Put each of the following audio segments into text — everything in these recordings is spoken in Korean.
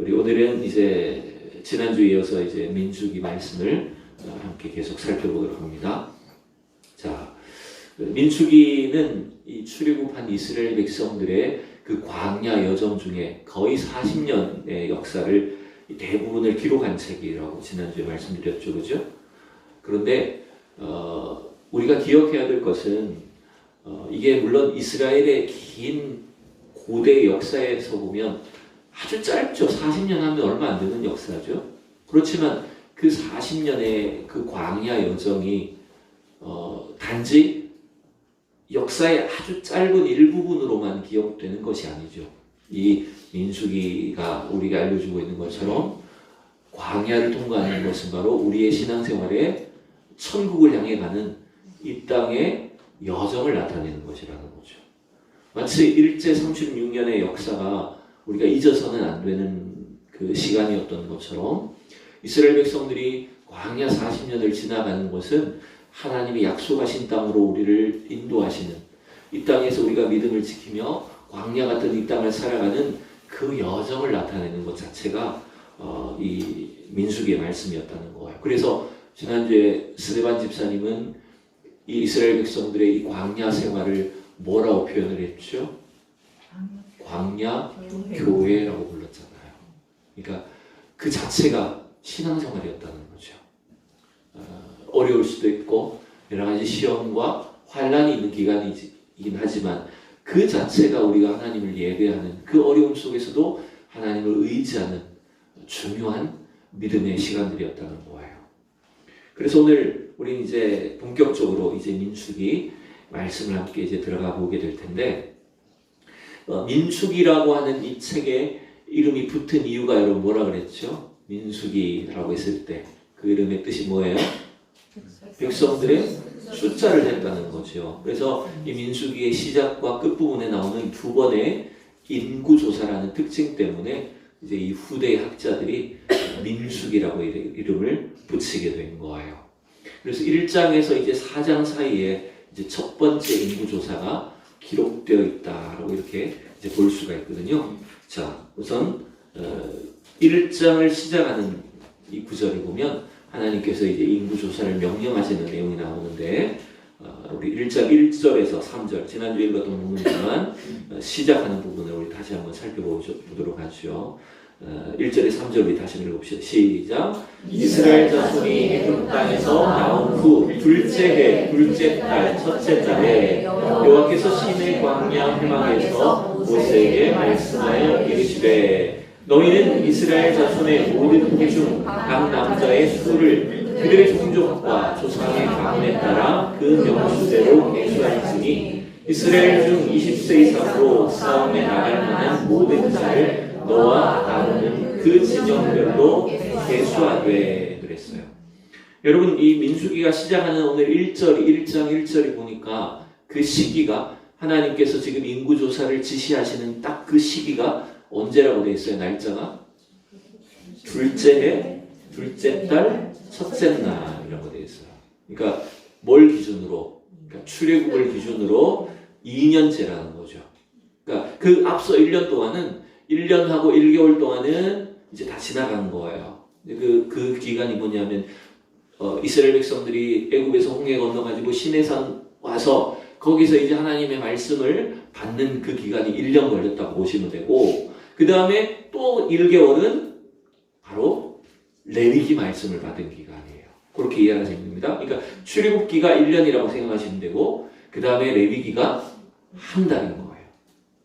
우리 오늘은 이제 지난주에 이어서 이제 민수기 말씀을 함께 계속 살펴보도록 합니다. 자, 민수기는 이 출애굽한 이스라엘 백성들의 그 광야 여정 중에 거의 40년의 역사를 대부분을 기록한 책이라고 지난주에 말씀드렸죠, 그죠? 그런데 우리가 기억해야 될 것은 이게 물론 이스라엘의 긴 고대 역사에서 보면 아주 짧죠. 40년 하면 얼마 안 되는 역사죠. 그렇지만 그 40년의 그 광야 여정이 단지 역사의 아주 짧은 일부분으로만 기억되는 것이 아니죠. 이 민수기가 우리가 알려주고 있는 것처럼 광야를 통과하는 것은 바로 우리의 신앙생활에 천국을 향해 가는 이 땅의 여정을 나타내는 것이라는 거죠. 마치 일제 36년의 역사가 우리가 잊어서는 안 되는 그 시간이었던 것처럼 이스라엘 백성들이 광야 40년을 지나가는 것은 하나님이 약속하신 땅으로 우리를 인도하시는, 이 땅에서 우리가 믿음을 지키며 광야 같은 이 땅을 살아가는 그 여정을 나타내는 것 자체가 이 민수기의 말씀이었다는 거예요. 그래서 지난주에 스데반 집사님은 이 이스라엘 백성들의 이 광야 생활을 뭐라고 표현을 했죠? 광야 교회라고 불렀잖아요. 그러니까 그 자체가 신앙생활이었다는 거죠. 어려울 수도 있고 여러 가지 시험과 환란이 있는 기간이긴 하지만 그 자체가 우리가 하나님을 예배하는 그 어려움 속에서도 하나님을 의지하는 중요한 믿음의 시간들이었다는 거예요. 그래서 오늘 우리는 이제 본격적으로 이제 민수기 말씀을 함께 이제 들어가 보게 될 텐데, 민수기라고 하는 이 책에 이름이 붙은 이유가 여러분 뭐라 그랬죠? 민수기라고 했을 때 그 이름의 뜻이 뭐예요? 백성들의 숫자를 냈다는 거죠. 그래서 이 민수기의 시작과 끝부분에 나오는 두 번의 인구조사라는 특징 때문에 이제 이 후대 학자들이 민수기라고 이름을 붙이게 된 거예요. 그래서 1장에서 이제 4장 사이에 이제 첫 번째 인구조사가 기록되어 있다라고 이렇게 이제 볼 수가 있거든요. 자, 우선 1장을 시작하는 이 구절을 보면 하나님께서 이제 인구조사를 명령하시는 내용이 나오는데, 우리 1장 1절에서 3절, 지난주에 읽었던 부분이지만 시작하는 부분을 우리 다시 한번 살펴보도록 하죠. 1절에 3절 우리 다시 읽어봅시다. 시작. 이스라엘 자손이 애굽 땅에서 나온 후 둘째 해 둘째 달 첫째 달에 여호와께서 시내 광야 회막에서 모세에게 말씀하여 이르시되, 너희는 이스라엘 자손의 모든 해 중 각 남자의 수를 그들의 종족과 조상의 가문에 따라 그 명수대로 계수할지니, 이스라엘 중 20세 이상으로 싸움에 나갈 만한 모든 자를 너와 아론은 그 진영별로 계수하되 그랬어요. 여러분, 이 민수기가 시작하는 오늘 1장 1절이 보니까 그 시기가 하나님께서 지금 인구조사를 지시하시는 딱 그 시기가 언제라고 되어 있어요? 날짜가 둘째 해 둘째 달 첫째 날이라고 되어 있어요. 그러니까 뭘 기준으로? 그러니까 출애굽을 기준으로 2년째라는 거죠. 그러니까 그 앞서 1년 동안은 1년하고 1개월 동안은 이제 다 지나간 거예요. 그 기간이 뭐냐면 이스라엘 백성들이 애굽에서 홍해 건너가지고 시내산 와서 거기서 이제 하나님의 말씀을 받는 그 기간이 1년 걸렸다고 보시면 되고, 그 다음에 또 1개월은 바로 레위기 말씀을 받은 기간이에요. 그렇게 이해하시면 됩니다. 그러니까 출애굽기가 1년이라고 생각하시면 되고, 그 다음에 레위기가 한 달인 거예요.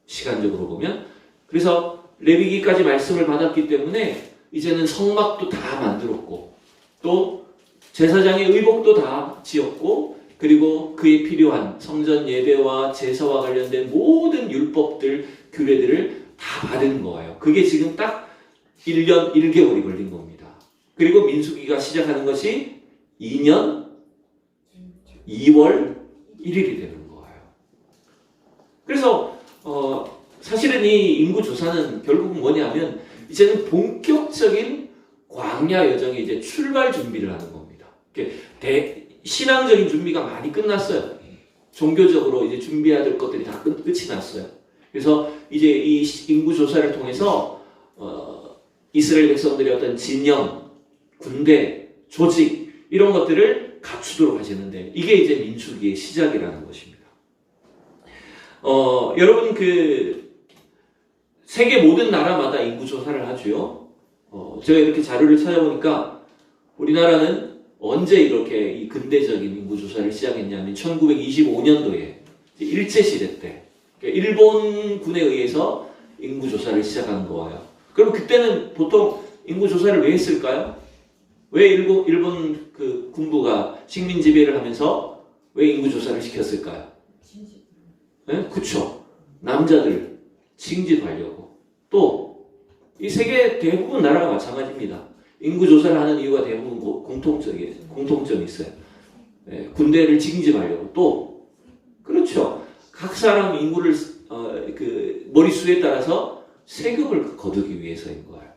시간적으로 보면. 그래서 레위기까지 말씀을 받았기 때문에 이제는 성막도 다 만들었고, 또 제사장의 의복도 다 지었고, 그리고 그에 필요한 성전 예배와 제사와 관련된 모든 율법들, 규례들을 다 받은 거예요. 그게 지금 딱 1년 1개월이 걸린 겁니다. 그리고 민수기가 시작하는 것이 2년 2월 1일이 되는 거예요. 그래서 사실은 이 인구조사는 결국은 뭐냐면 이제는 본격적인 광야 여정의 이제 출발 준비를 하는 겁니다. 신앙적인 준비가 많이 끝났어요. 종교적으로 이제 끝해야 될 것들이 다 끝이 났어요. 그래서 이제 이 인구조사를 통해서 이스라엘 백성들의 어떤 진영, 군대, 조직 이런 것들을 갖추도록 하시는데 이게 이제 민수기의 시작이라는 것입니다. 여러분 세계 모든 나라마다 인구 조사를 하죠. 제가 이렇게 자료를 찾아보니까 우리나라는 언제 이렇게 이 근대적인 인구 조사를 시작했냐면 1925년도에 일제시대 때 일본군에 의해서 인구 조사를 시작한 거예요. 그럼 그때는 보통 인구 조사를 왜 했을까요? 왜 일본 그 군부가 식민 지배를 하면서 왜 인구 조사를 시켰을까요? 네? 그쵸. 남자들 징집하려고. 또 이 세계 대부분 나라가 마찬가지입니다. 인구 조사를 하는 이유가 대부분 공통점이 있어요. 네, 군대를 징집하려고. 또 그렇죠. 각 사람 인구를 머릿수에 따라서 세금을 거두기 위해서인 거예요.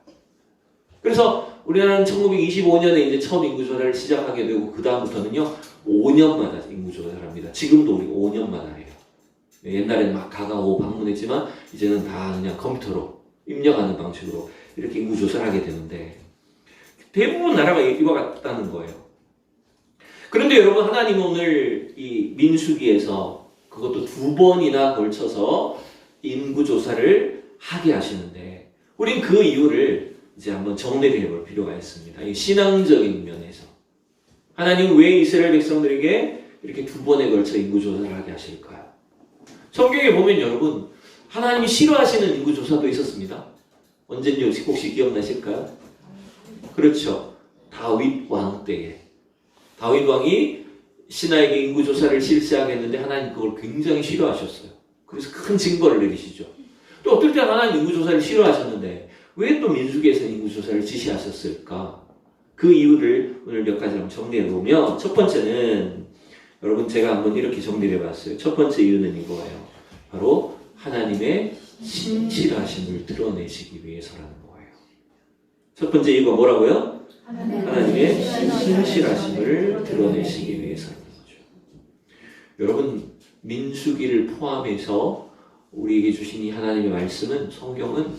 그래서 우리나라는 1925년에 이제 처음 인구조사를 시작하게 되고 그 다음부터는요 5년마다 인구조사를 합니다. 지금도 우리 5년마다 해요. 옛날에는 막 가가오고 방문했지만 이제는 다 그냥 컴퓨터로 입력하는 방식으로 이렇게 인구조사를 하게 되는데 대부분 나라가 이와 같다는 거예요. 그런데 여러분 하나님은 오늘 이 민수기에서 그것도 2번이나 걸쳐서 인구조사를 하게 하시는데 우린 그 이유를 이제 한번 정리를 해볼 필요가 있습니다. 이 신앙적인 면에서 하나님은 왜 이스라엘 백성들에게 이렇게 2번에 걸쳐 인구조사를 하게 하실까요? 성경에 보면 여러분 하나님이 싫어하시는 인구조사도 있었습니다. 언젠지 혹시 기억나실까요? 그렇죠. 다윗 왕 때에 다윗 왕이 신하에게 인구조사를 실시하겠는데 하나님 그걸 굉장히 싫어하셨어요. 그래서 큰 징벌을 내리시죠. 또 어떨 때 하나님 인구조사를 싫어하셨는데 왜 또 민수기에서 인구조사를 지시하셨을까? 그 이유를 오늘 몇 가지 한번 정리해보면 첫 번째는 여러분 제가 한번 이렇게 정리를 해봤어요. 첫 번째 이유는 이거예요. 바로 하나님의 신실하심을 드러내시기 위해서라는 거예요. 첫 번째 이유가 뭐라고요? 하나님의 신실하심을 드러내시기 위해서라는 거죠. 여러분 민수기를 포함해서 우리에게 주신 이 하나님의 말씀은 성경은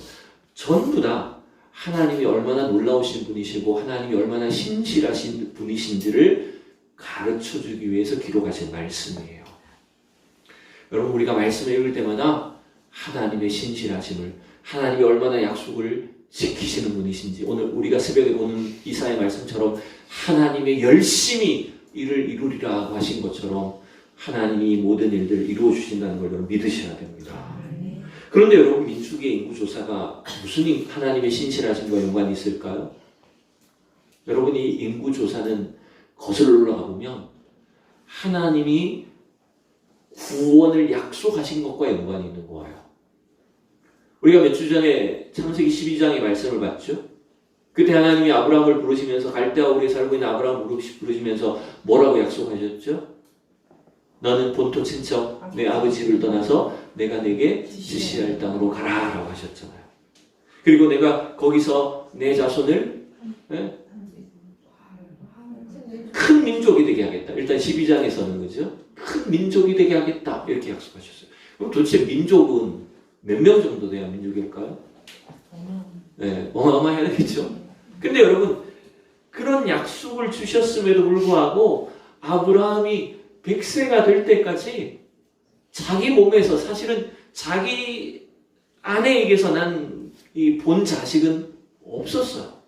전부 다 하나님이 얼마나 놀라우신 분이시고 하나님이 얼마나 신실하신 분이신지를 가르쳐주기 위해서 기록하신 말씀이에요. 여러분 우리가 말씀을 읽을 때마다 하나님의 신실하심을 하나님이 얼마나 약속을 지키시는 분이신지 오늘 우리가 새벽에 보는 이사의 말씀처럼 하나님의 열심히 일을 이루리라 하신 것처럼 하나님이 모든 일들을 이루어 주신다는 걸 믿으셔야 됩니다. 그런데 여러분 민수기의 인구조사가 무슨 하나님의 신실하심과 연관이 있을까요? 여러분 이 인구조사는 거슬러 올라가 보면 하나님이 구원을 약속하신 것과 연관이 있는 거예요. 우리가 몇 주 전에 창세기 12장의 말씀을 봤죠? 그때 하나님이 아브라함을 부르시면서 갈대아 우리에 살고 있는 아브라함을 부르시면서 뭐라고 약속하셨죠? 너는 본토 친척 내 아버지를 떠나서 내가 내게 지시할 땅으로 가라 라고 하셨잖아요. 그리고 내가 거기서 내 자손을 큰 민족이 되게 하겠다. 일단 12장에서는 그죠? 큰 민족이 되게 하겠다 이렇게 약속하셨어요. 그럼 도대체 민족은 몇 명 정도 돼야 민족일까요? 네, 어마어마해야 되겠죠. 근데 여러분 그런 약속을 주셨음에도 불구하고 아브라함이 100세가 될 때까지 자기 몸에서 사실은 자기 아내에게서 난 이 본 자식은 없었어요.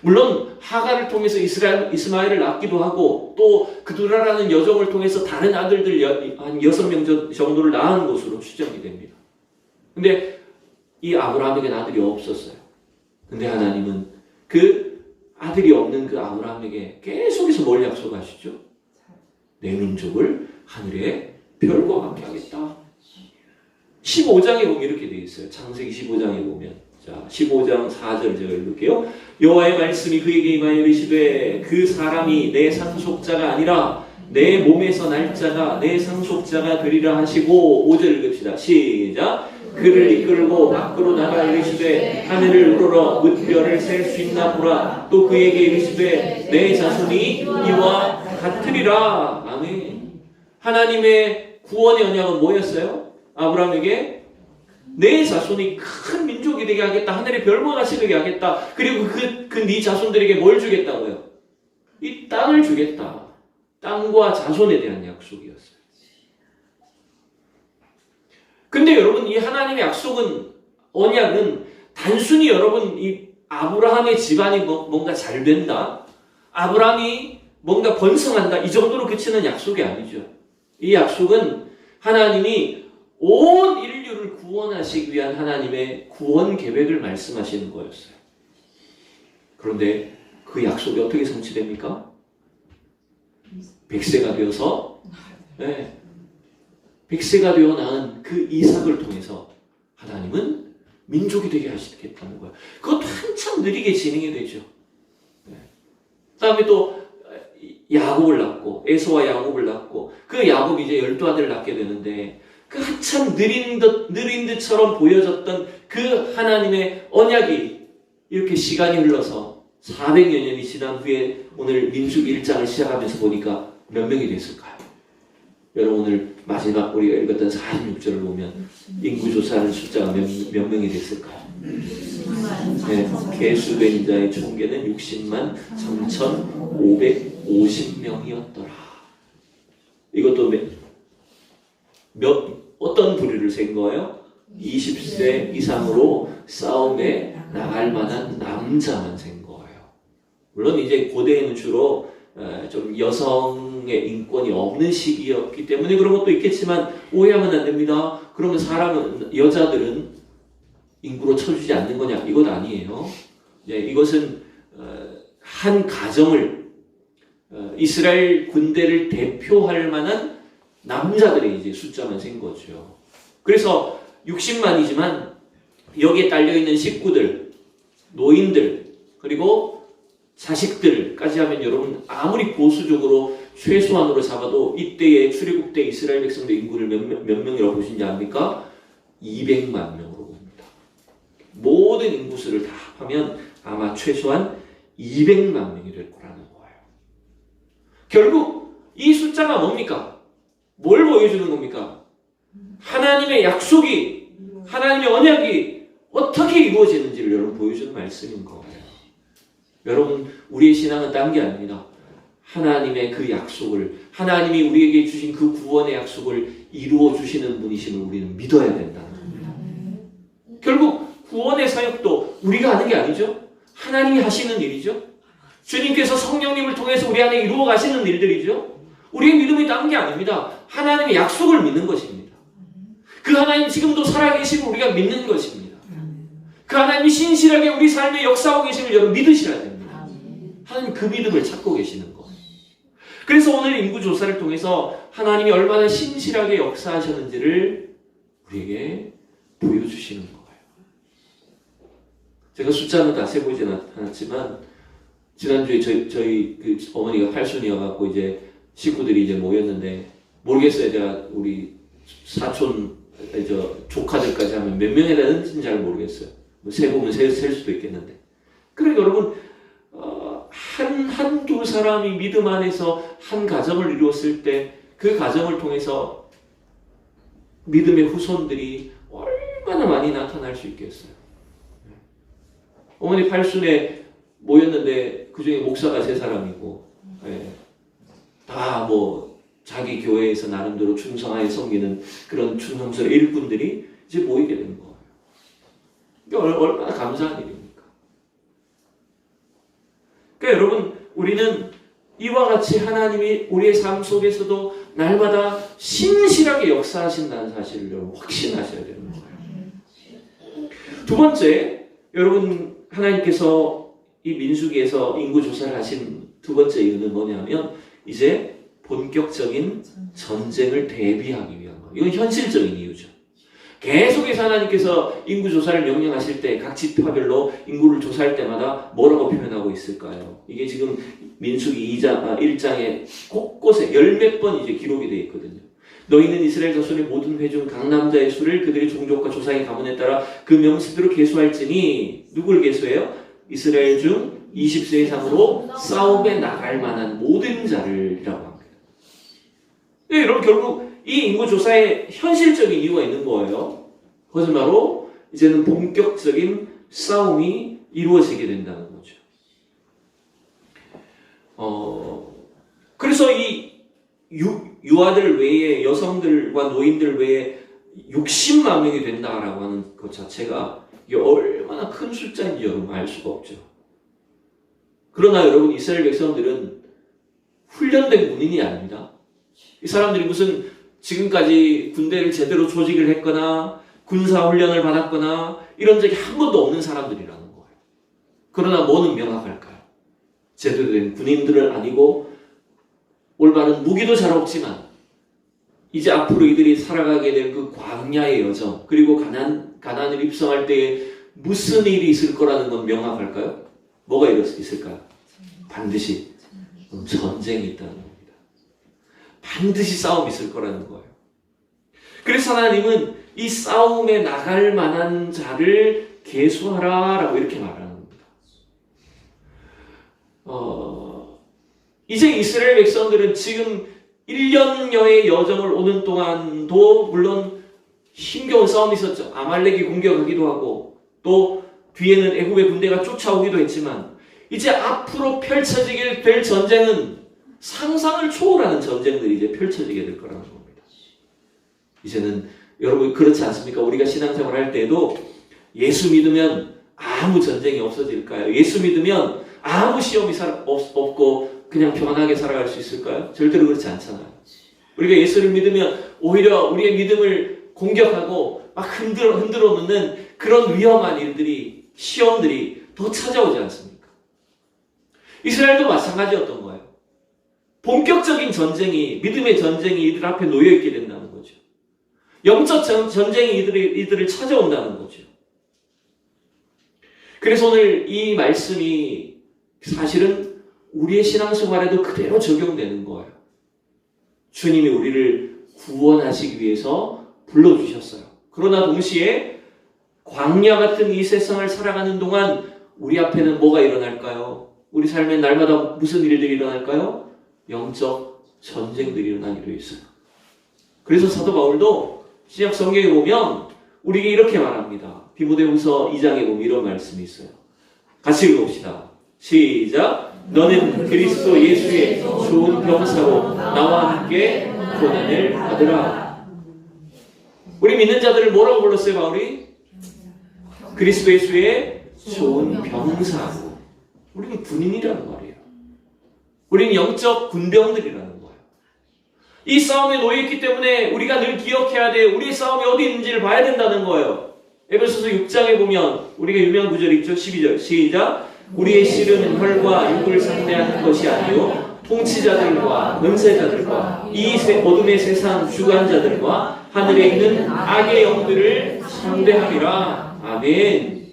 물론 하갈을 통해서 이스마엘을 낳기도 하고 또 그두라라는 여종을 통해서 다른 아들들 한 6명 정도를 낳은 것으로 추정이 됩니다. 근데 이 아브라함에게 아들이 없었어요. 근데 하나님은 그 아들이 없는 그 아브라함에게 계속해서 뭘 약속하시죠? 내 민족을 하늘의 별과 같게 하겠다. 15장에 보면 이렇게 되어 있어요. 창세기 15장에 보면 자 15장 4절 제가 읽을게요. 여호와의 말씀이 그에게 임하여 이르시되 그 사람이 내 상속자가 아니라 내 몸에서 날 자가 내 상속자가 되리라 하시고 5절 읽읍시다. 시작. 그를 이끌고 밖으로 나가 이르시되 하늘을 우러러 무별을 셀 수 있나 보라. 또 그에게 이르시되 내 자손이 이와 같으리라. 아멘. 하나님의 구원의 언약은 뭐였어요? 아브라함에게 내 자손이 큰 민족이 되게 하겠다. 하늘의 별과 같이 되게 하겠다. 그리고 네 자손들에게 뭘 주겠다고요? 이 땅을 주겠다. 땅과 자손에 대한 약속이었어요. 근데 여러분, 이 하나님의 약속은, 언약은 단순히 여러분 이 아브라함의 집안이 뭔가 잘 된다, 아브라함이 뭔가 번성한다, 이 정도로 그치는 약속이 아니죠. 이 약속은 하나님이 온 인류를 구원하시기 위한 하나님의 구원 계획을 말씀하시는 거였어요. 그런데 그 약속이 어떻게 성취됩니까? 100세가 되어서, 네, 100세가 되어 낳은 그 이삭을 통해서 하나님은 민족이 되게 하시겠다는 거예요. 그것도 한참 느리게 진행이 되죠. 네. 다음에 또 야곱을 낳고, 에서와 야곱을 낳고, 그 야곱이 이제 12아들을 낳게 되는데, 그 한참 느린 듯처럼 보여졌던 그 하나님의 언약이 이렇게 시간이 흘러서 400여 년이 지난 후에 오늘 민수기 1장을 시작하면서 보니까 몇 명이 됐을까요? 여러분, 오늘 마지막 우리가 읽었던 46절을 보면 인구조사하는 숫자가 몇 명이 됐을까요? 네, 계수된 자의 총계는 60만 3,550명이었더라. 이것도 어떤 부류를 센 거예요? 20세 이상으로 싸움에 나갈 만한 남자만 센 거예요. 물론 이제 고대에는 주로 좀 여성의 인권이 없는 시기였기 때문에 그런 것도 있겠지만 오해하면 안 됩니다. 그러면 여자들은 인구로 쳐주지 않는 거냐? 이것 아니에요. 이것은 한 가정을, 이스라엘 군대를 대표할 만한 남자들의 이제 숫자만 센 거죠. 그래서 60만이지만 여기에 딸려있는 식구들, 노인들, 그리고 자식들까지 하면 여러분 아무리 보수적으로 최소한으로 잡아도 이때의 출애굽 때 이스라엘 백성들 인구를 몇 명이라고 보시는지 압니까? 200만 명으로 봅니다. 모든 인구수를 다 합하면 아마 최소한 200만 명이 될 거라는 거예요. 결국 이 숫자가 뭡니까? 뭘 보여주는 겁니까? 하나님의 약속이, 하나님의 언약이 어떻게 이루어지는지를 여러분 보여주는 말씀인 거예요. 여러분, 우리의 신앙은 딴 게 아닙니다. 하나님의 그 약속을, 하나님이 우리에게 주신 그 구원의 약속을 이루어 주시는 분이심을 우리는 믿어야 된다는 겁니다. 결국 구원의 사역도 우리가 하는 게 아니죠. 하나님이 하시는 일이죠. 주님께서 성령님을 통해서 우리 안에 이루어 가시는 일들이죠. 우리의 믿음이 딴 게 아닙니다. 하나님의 약속을 믿는 것입니다. 그 하나님 지금도 살아계시고 우리가 믿는 것입니다. 그 하나님이 신실하게 우리 삶에 역사하고 계심을 여러분 믿으셔야 됩니다. 하나님 그 믿음을 찾고 계시는 거예요. 그래서 오늘 인구조사를 통해서 하나님이 얼마나 신실하게 역사하셨는지를 우리에게 보여주시는 거예요. 제가 숫자는 다 세보지는 않았지만 지난주에 저희 그 어머니가 팔순이어갖고 이제 식구들이 이제 모였는데 모르겠어요. 제가 우리 사촌 조카들까지 하면 몇 명이나 되는지는 잘 모르겠어요. 세보면 셀 수도 있겠는데. 그러니까 여러분 한두 사람이 믿음 안에서 한 가정을 이루었을 때 그 가정을 통해서 믿음의 후손들이 얼마나 많이 나타날 수 있겠어요. 어머니 팔순에 모였는데 그중에 목사가 3사람이고 다 뭐 자기 교회에서 나름대로 충성하게 섬기는 그런 충성스러운 일꾼들이 이제 모이게 된 거예요. 그러니까 얼마나 감사한 일입니까? 그러니까 여러분, 우리는 이와 같이 하나님이 우리의 삶 속에서도 날마다 신실하게 역사하신다는 사실을 여러분 확신하셔야 되는 거예요. 두 번째, 여러분 하나님께서 이 민수기에서 인구조사를 하신 두 번째 이유는 뭐냐면 이제 본격적인 전쟁을 대비하기 위한 거예요. 이건 현실적인 이유죠. 계속해서 하나님께서 인구조사를 명령하실 때 각 지파별로 인구를 조사할 때마다 뭐라고 표현하고 있을까요? 이게 지금 민수기 1장에 곳곳에 열몇 번 이제 기록이 되어 있거든요. 너희는 이스라엘 자손의 모든 회중 각 남자의 수를 그들의 종족과 조상의 가문에 따라 그 명세대로 계수할지니 누굴 계수해요? 이스라엘 중 20세 이상으로 싸움에 나갈 만한 모든 자를이라고 합니다. 네, 여러분 결국 이 인구조사에 현실적인 이유가 있는 거예요. 거짓말로 이제는 본격적인 싸움이 이루어지게 된다는 거죠. 그래서 이 유아들 외에 여성들과 노인들 외에 60만 명이 된다라고 하는 것 자체가 이게 얼마나 큰 숫자인지 여러분 알 수가 없죠. 그러나 여러분 이스라엘 백성들은 훈련된 군인이 아닙니다. 이 사람들이 무슨 지금까지 군대를 제대로 조직을 했거나 군사훈련을 받았거나 이런 적이 한 번도 없는 사람들이라는 거예요. 그러나 뭐는 명확할까요? 제대로 된 군인들은 아니고 올바른 무기도 잘 없지만 이제 앞으로 이들이 살아가게 될 그 광야의 여정 그리고 가나안을 입성할 때에 무슨 일이 있을 거라는 건 명확할까요? 뭐가 있을까요? 반드시 전쟁이 있다는 겁니다. 반드시 싸움이 있을 거라는 거예요. 그래서 하나님은 이 싸움에 나갈 만한 자를 계수하라라고 이렇게 말하는 겁니다. 이제 이스라엘 백성들은 지금 1년여의 여정을 오는 동안도 물론 힘겨운 싸움이 있었죠. 아말렉이 공격하기도 하고 또 뒤에는 애굽의 군대가 쫓아오기도 했지만 이제 앞으로 펼쳐지게 될 전쟁은 상상을 초월하는 전쟁들이 이제 펼쳐지게 될 거라는 겁니다. 이제는 여러분 그렇지 않습니까? 우리가 신앙생활 할 때도 예수 믿으면 아무 전쟁이 없어질까요? 예수 믿으면 아무 시험이 없고 그냥 편안하게 살아갈 수 있을까요? 절대로 그렇지 않잖아요. 우리가 예수를 믿으면 오히려 우리의 믿음을 공격하고 막 흔들어 놓는 그런 위험한 일들이 시험들이 더 찾아오지 않습니까? 이스라엘도 마찬가지였던 거예요. 본격적인 전쟁이 믿음의 전쟁이 이들 앞에 놓여 있게 된다는 거죠. 영적 전쟁이 이들을 찾아온다는 거죠. 그래서 오늘 이 말씀이 사실은 우리의 신앙생활에도 그대로 적용되는 거예요. 주님이 우리를 구원하시기 위해서 불러주셨어요. 그러나 동시에 광야 같은 이 세상을 살아가는 동안 우리 앞에는 뭐가 일어날까요? 우리 삶에 날마다 무슨 일들이 일어날까요? 영적 전쟁들이 일어나기로 했어요. 그래서 사도 바울도 신약 성경에 보면 우리에게 이렇게 말합니다. 디모데후서 2장에 보면 이런 말씀이 있어요. 같이 읽어봅시다. 시작. 너는 그리스도 예수의 좋은 병사로 나와 함께 고난을 받으라. 우리 믿는 자들을 뭐라고 불렀어요, 바울이? 그리스도 예수의 좋은 병사로. 우리는 군인이라는 말이에요. 우리는 영적 군병들이라는 거예요. 이 싸움에 놓여있기 때문에 우리가 늘 기억해야 돼. 우리의 싸움이 어디 있는지를 봐야 된다는 거예요. 에베소서 6장에 보면 우리가 유명한 구절 있죠. 12절 시작. 우리의 씨름은 혈과 육을 상대하는 것이 아니요 통치자들과 권세자들과 이 어둠의 세상 주관자들과 하늘에 있는 악의 영들을 상대함이라. 아멘.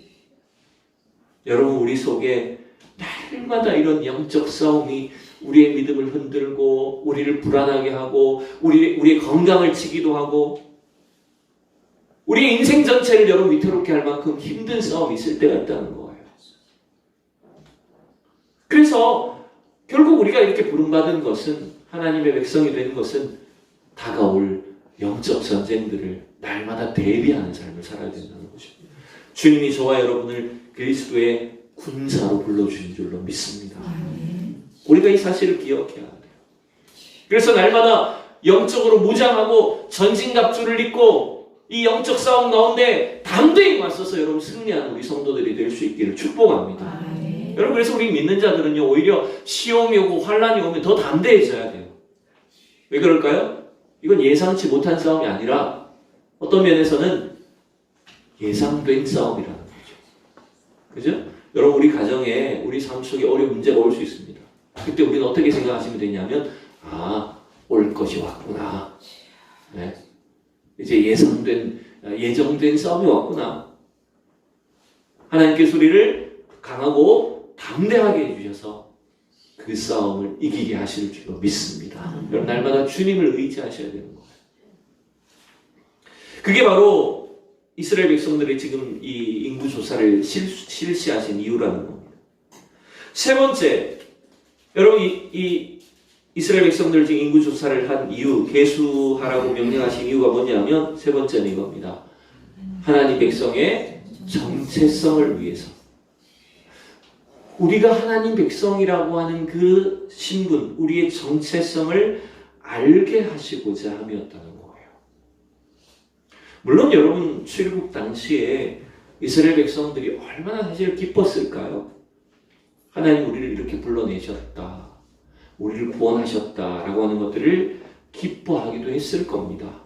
여러분 우리 속에 날마다 이런 영적 싸움이 우리의 믿음을 흔들고 우리를 불안하게 하고 우리의 건강을 치기도 하고 우리의 인생 전체를 여러분 위태롭게 할 만큼 힘든 싸움이 있을 때가 있다는 거예요. 그래서 결국 우리가 이렇게 부름받은 것은 하나님의 백성이 되는 것은 다가올 영적 전쟁들을 날마다 대비하는 삶을 살아야 된다는 것입니다. 주님이 저와 여러분을 그리스도의 군사로 불러주신 줄로 믿습니다. 우리가 이 사실을 기억해야 돼요. 그래서 날마다 영적으로 무장하고 전신갑주를 입고 이 영적 싸움 가운데 담대히 맞서서 여러분 승리하는 우리 성도들이 될 수 있기를 축복합니다. 여러분 그래서 우리 믿는 자들은요 오히려 시험이 오고 환란이 오면 더 담대해져야 돼요. 왜 그럴까요? 이건 예상치 못한 싸움이 아니라 어떤 면에서는 예상된 싸움이라는 거죠. 그죠? 여러분 우리 가정에 우리 삶 속에 어려운 문제가 올 수 있습니다. 그때 우리는 어떻게 생각하시면 되냐면 올 것이 왔구나. 네. 이제 예정된 싸움이 왔구나. 하나님께서 우리를 강하고 담대하게 해주셔서 그 싸움을 이기게 하실 줄로 믿습니다. 여러분 날마다 주님을 의지하셔야 되는 거예요. 그게 바로 이스라엘 백성들이 지금 이 인구조사를 실시하신 이유라는 겁니다. 세 번째, 여러분 이 이스라엘 백성들 지금 인구조사를 한 이유, 계수하라고 명령하신 이유가 뭐냐면 세 번째는 이겁니다. 하나님 백성의 정체성을 위해서. 우리가 하나님 백성이라고 하는 그 신분, 우리의 정체성을 알게 하시고자 함이었다는 거예요. 물론 여러분 출애굽 당시에 이스라엘 백성들이 얼마나 사실 기뻤을까요? 하나님 우리를 이렇게 불러내셨다, 우리를 구원하셨다라고 하는 것들을 기뻐하기도 했을 겁니다.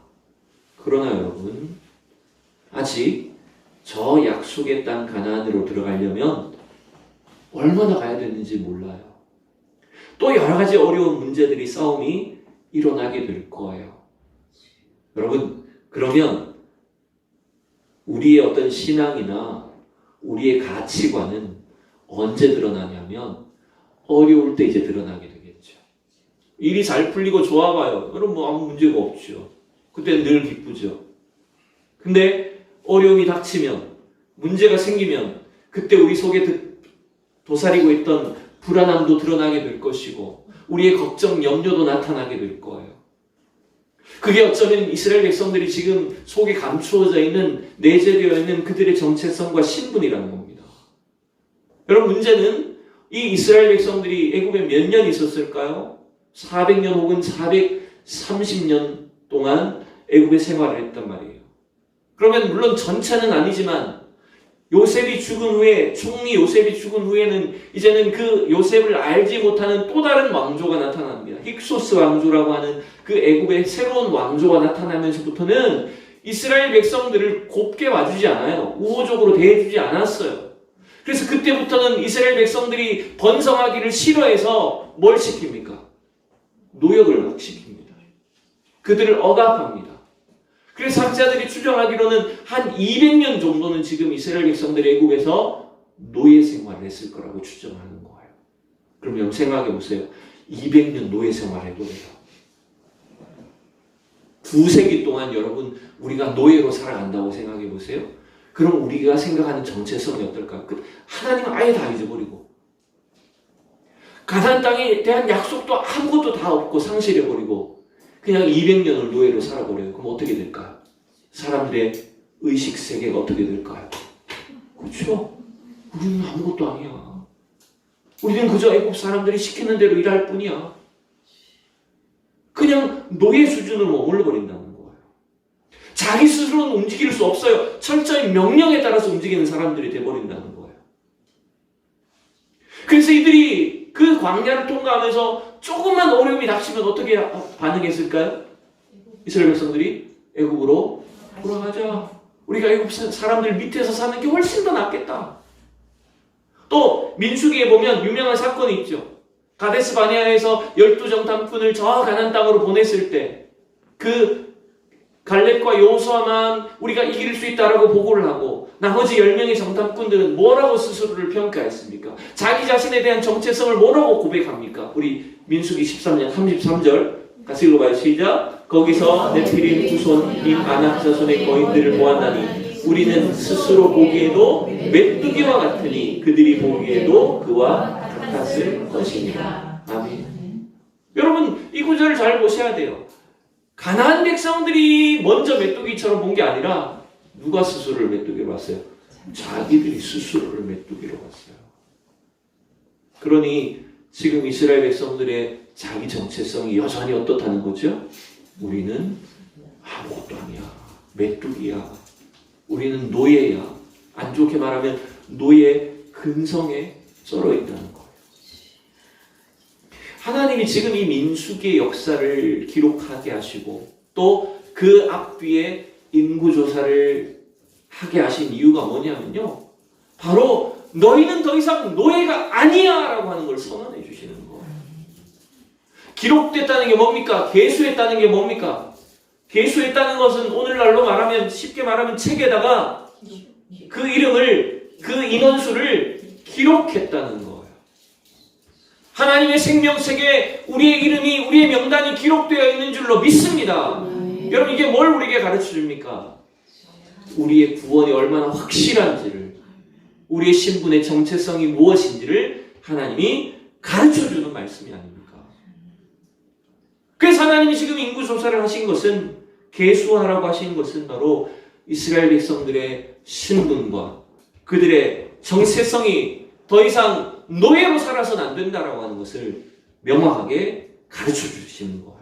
그러나 여러분, 아직 저 약속의 땅 가나안으로 들어가려면 얼마나 가야 되는지 몰라요. 또 여러 가지 어려운 문제들이, 싸움이 일어나게 될 거예요. 여러분, 그러면 우리의 어떤 신앙이나 우리의 가치관은 언제 드러나냐면 어려울 때 이제 드러나게 되겠죠. 일이 잘 풀리고 좋아봐요. 그럼 뭐 아무 문제가 없죠. 그때는 늘 기쁘죠. 근데 어려움이 닥치면, 문제가 생기면 그때 우리 속에 도사리고 있던 불안함도 드러나게 될 것이고 우리의 걱정, 염려도 나타나게 될 거예요. 그게 어쩌면 이스라엘 백성들이 지금 속에 감추어져 있는, 내재되어 있는 그들의 정체성과 신분이라는 겁니다. 여러분, 문제는 이 이스라엘 백성들이 애굽에 몇 년 있었을까요? 400년 혹은 430년 동안 애굽에 생활을 했단 말이에요. 그러면 물론 전체는 아니지만 요셉이 죽은 후에, 총리 요셉이 죽은 후에는 이제는 그 요셉을 알지 못하는 또 다른 왕조가 나타납니다. 힉소스 왕조라고 하는 그 애굽의 새로운 왕조가 나타나면서부터는 이스라엘 백성들을 곱게 봐주지 않아요. 우호적으로 대해주지 않았어요. 그래서 그때부터는 이스라엘 백성들이 번성하기를 싫어해서 뭘 시킵니까? 노역을 막 시킵니다. 그들을 억압합니다. 그래서 학자들이 추정하기로는 한 200년 정도는 지금 이스라엘 백성들이 애굽에서 노예 생활을 했을 거라고 추정하는 거예요. 그럼 여러분 생각해 보세요. 200년 노예 생활을 해도 돼요. 2세기 동안 여러분 우리가 노예로 살아간다고 생각해 보세요. 그럼 우리가 생각하는 정체성이 어떨까요? 하나님은 아예 다 잊어버리고 가나안 땅에 대한 약속도 아무것도 다 없고 상실해버리고 그냥 200년을 노예로 살아버려요. 그럼 어떻게 될까요? 사람들의 의식 세계가 어떻게 될까요? 그렇죠? 우리는 아무것도 아니야. 우리는 그저 애굽 사람들이 시키는 대로 일할 뿐이야. 그냥 노예 수준으로 머물러 버린다는 거예요. 자기 스스로는 움직일 수 없어요. 철저히 명령에 따라서 움직이는 사람들이 돼버린다는 거예요. 그래서 이들이 그 광야를 통과하면서 조금만 어려움이 닥치면 어떻게 반응했을까요? 이스라엘 백성들이 애굽으로 돌아가자. 우리가 애굽 사람들 밑에서 사는 게 훨씬 더 낫겠다. 또 민수기에 보면 유명한 사건이 있죠. 가데스 바네아에서 12정탐꾼을 저 가나안 땅으로 보냈을 때 그 갈렙과 여호수아만 우리가 이길 수 있다라고 보고를 하고 나머지 10명의 정탐꾼들은 뭐라고 스스로를 평가했습니까? 자기 자신에 대한 정체성을 뭐라고 고백합니까? 우리 민수기 13장 33절 같이 읽어봐요. 시작. 거기서 네피림 후손 임 아낙 자손의 거인들을 보았나니 우리는 스스로 보기에도 메뚜기와 같으니 그들이 보기에도 그와 같았을 것이니라. 아멘. 여러분 이 구절을 잘 보셔야 돼요. 가나안 백성들이 먼저 메뚜기처럼 본 게 아니라 누가 스스로를 메뚜기로 봤어요? 자기들이 스스로를 메뚜기로 봤어요. 그러니 지금 이스라엘 백성들의 자기 정체성이 여전히 어떻다는 거죠? 우리는 아무것도 아니야. 메뚜기야. 우리는 노예야. 안 좋게 말하면 노예 근성에 썰어 있다는 거예요. 하나님이 지금 이 민수기의 역사를 기록하게 하시고 또 그 앞뒤에 인구조사를 하게 하신 이유가 뭐냐면요. 바로 너희는 더 이상 노예가 아니야 라고 하는 걸 선언해 주시는 거예요. 기록됐다는 게 뭡니까? 계수했다는 게 뭡니까? 계수했다는 것은 오늘날로 말하면 쉽게 말하면 책에다가 그 이름을, 그 인원수를 기록했다는 거예요. 하나님의 생명책에 우리의 이름이, 우리의 명단이 기록되어 있는 줄로 믿습니다. 여러분 이게 뭘 우리에게 가르쳐 줍니까? 우리의 구원이 얼마나 확실한지를, 우리의 신분의 정체성이 무엇인지를 하나님이 가르쳐 주는 말씀이 아닙니까? 그래서 하나님이 지금 인구조사를 하신 것은, 계수하라고 하신 것은 바로 이스라엘 백성들의 신분과 그들의 정체성이 더 이상 노예로 살아서는 안 된다라고 하는 것을 명확하게 가르쳐 주시는 거예요.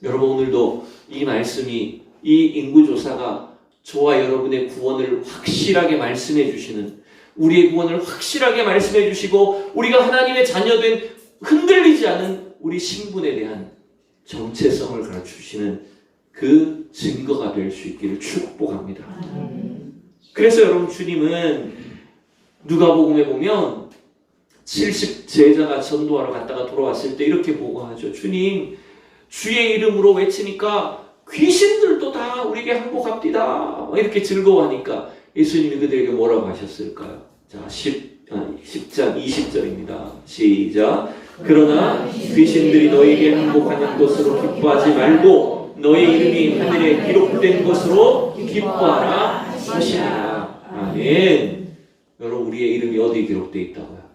여러분, 오늘도 이 말씀이, 이 인구조사가 저와 여러분의 구원을 확실하게 말씀해 주시는, 우리의 구원을 확실하게 말씀해 주시고 우리가 하나님의 자녀된 흔들리지 않은 우리 신분에 대한 정체성을 가르쳐 주시는 그 증거가 될 수 있기를 축복합니다. 그래서 여러분, 주님은 누가복음에 보면 70 제자가 전도하러 갔다가 돌아왔을 때 이렇게 보고하죠. 주님, 주의 이름으로 외치니까 귀신들도 다 우리에게 항복합디다. 이렇게 즐거워하니까 예수님이 그들에게 뭐라고 하셨을까요? 자, 10장 20절입니다. 시작. 그러나 귀신들이 너에게 항복하는 것으로 기뻐하지 말고 너의 이름이 하늘에 기록된 것으로 기뻐하라 하시니라. 아멘. 여러분, 우리의 이름이 어디에 기록되어 있다고요?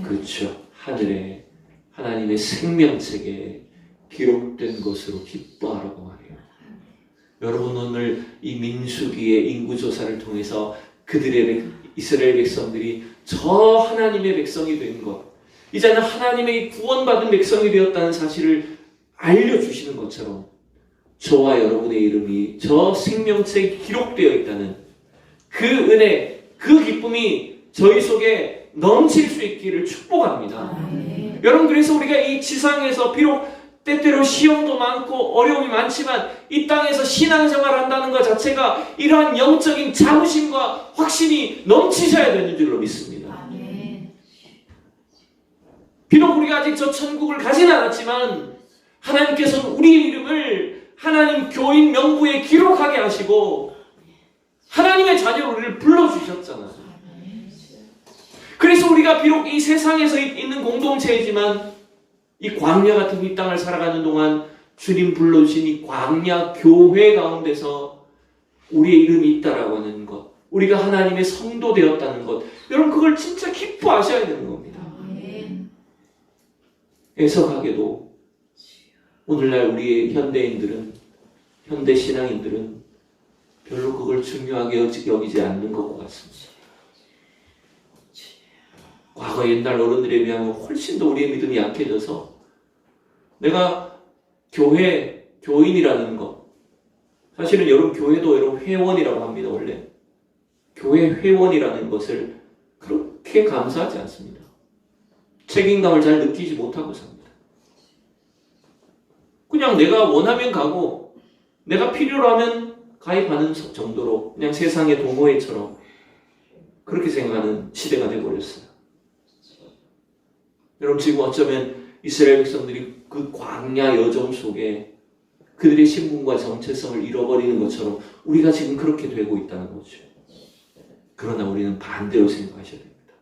그렇죠. 하늘에 하나님의 생명책에 기록된 것으로 기뻐하라고 말해요. 여러분, 오늘 이 민수기의 인구조사를 통해서 그들의 이스라엘 백성들이 저 하나님의 백성이 된 것, 이제는 하나님의 구원받은 백성이 되었다는 사실을 알려주시는 것처럼 저와 여러분의 이름이 저 생명책에 기록되어 있다는 그 은혜, 그 기쁨이 저희 속에 넘칠 수 있기를 축복합니다. 여러분, 그래서 우리가 이 지상에서 비록 때때로 시험도 많고 어려움이 많지만 이 땅에서 신앙생활을 한다는 것 자체가 이러한 영적인 자부심과 확신이 넘치셔야 되는 줄로 믿습니다. 비록 우리가 아직 저 천국을 가진 않았지만 하나님께서는 우리의 이름을 하나님 교인 명부에 기록하게 하시고 하나님의 자녀로 우리를 불러주셨잖아요. 그래서 우리가 비록 이 세상에서 있는 공동체이지만 이 광야 같은 이 땅을 살아가는 동안 주님 불러주신 이 광야 교회 가운데서 우리의 이름이 있다라고 하는 것, 우리가 하나님의 성도 되었다는 것, 여러분, 그걸 진짜 기뻐하셔야 되는 겁니다. 애석하게도 오늘날 우리의 현대인들은, 현대 신앙인들은 별로 그걸 중요하게 여기지 않는 것 같습니다. 과거 옛날 어른들에 비하면 훨씬 더 우리의 믿음이 약해져서 내가 교인이라는 것, 사실은 여러분, 교회도 여러분 회원이라고 합니다. 원래 교회 회원이라는 것을 그렇게 감사하지 않습니다. 책임감을 잘 느끼지 못하고 삽니다. 그냥 내가 원하면 가고 내가 필요로 하면 가입하는 정도로 그냥 세상의 동호회처럼 그렇게 생각하는 시대가 되어버렸어요. 여러분, 지금 어쩌면 이스라엘 백성들이 그 광야 여정 속에 그들의 신분과 정체성을 잃어버리는 것처럼 우리가 지금 그렇게 되고 있다는 거죠. 그러나 우리는 반대로 생각하셔야 됩니다.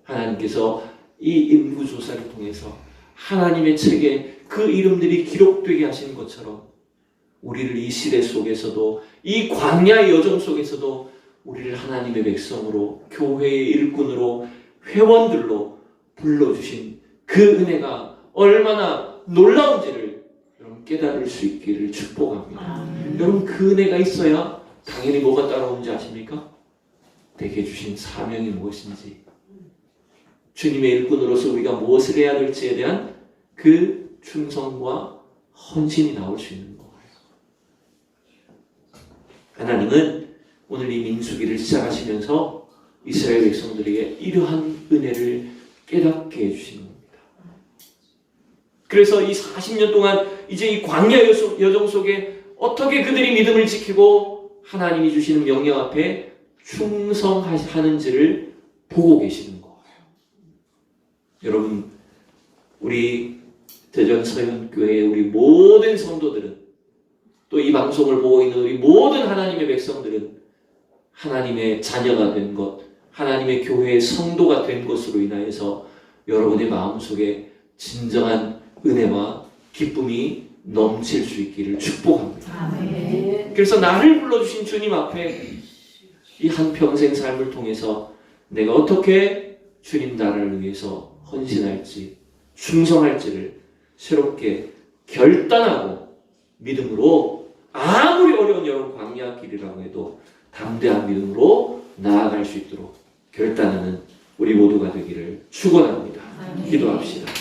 하나님께서 이 인구조사를 통해서 하나님의 책에 그 이름들이 기록되게 하시는 것처럼 우리를 이 시대 속에서도, 이 광야의 여정 속에서도 우리를 하나님의 백성으로, 교회의 일꾼으로, 회원들로 불러주신 그 은혜가 얼마나 놀라운지를 여러분 깨달을 수 있기를 축복합니다. 여러분, 그 은혜가 있어야 당연히 뭐가 따라오는지 아십니까? 내게 주신 사명이 무엇인지, 주님의 일꾼으로서 우리가 무엇을 해야 될지에 대한 그 충성과 헌신이 나올 수 있는 거예요. 하나님은 오늘 이 민수기를 시작하시면서 이스라엘 백성들에게 이러한 은혜를 깨닫게 해주시는 겁니다. 그래서 이 40년 동안 이제 이 광야 여정 속에 어떻게 그들이 믿음을 지키고 하나님이 주시는 명령 앞에 충성하는지를 보고 계시는 거예요. 여러분, 우리 대전서현교회의 우리 모든 성도들은, 또 이 방송을 보고 있는 우리 모든 하나님의 백성들은 하나님의 자녀가 된 것, 하나님의 교회의 성도가 된 것으로 인하여서 여러분의 마음속에 진정한 은혜와 기쁨이 넘칠 수 있기를 축복합니다. 아멘. 그래서 나를 불러주신 주님 앞에 이 한평생 삶을 통해서 내가 어떻게 주님 나라를 위해서 헌신할지, 충성할지를 새롭게 결단하고 믿음으로 아무리 어려운 여러분 광야 길이라고 해도 담대한 믿음으로 나아갈 수 있도록 결단하는 우리 모두가 되기를 축원합니다. 기도합시다.